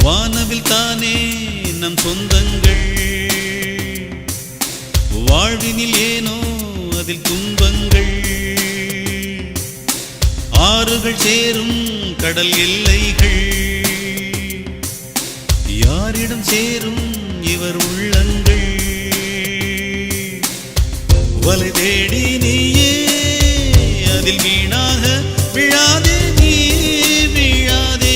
வானவில் தானே நம் சொந்தங்கள், வாழ்வினில் ஏனோ அதில் துன்பங்கள். ஆறுகள் சேரும் கடல் எல்லைகள், யாரிடம் சேரும் இவர் உள்ளங்கள். வலை தேடி நீயே அதில் வீணாக விழாதே, நீ விழாதே.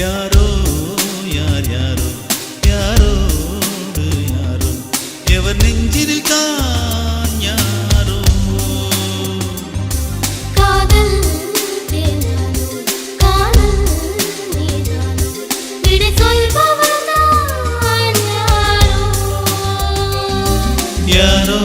யாரோ யார் யாரோ யாரோடு யாரோ, எவர் நெஞ்சில் தான் யாரோ. காதல் தேனானோ காதல் நீதானோ, விடை சொல்பவர் நான் யாரோ. யாரோ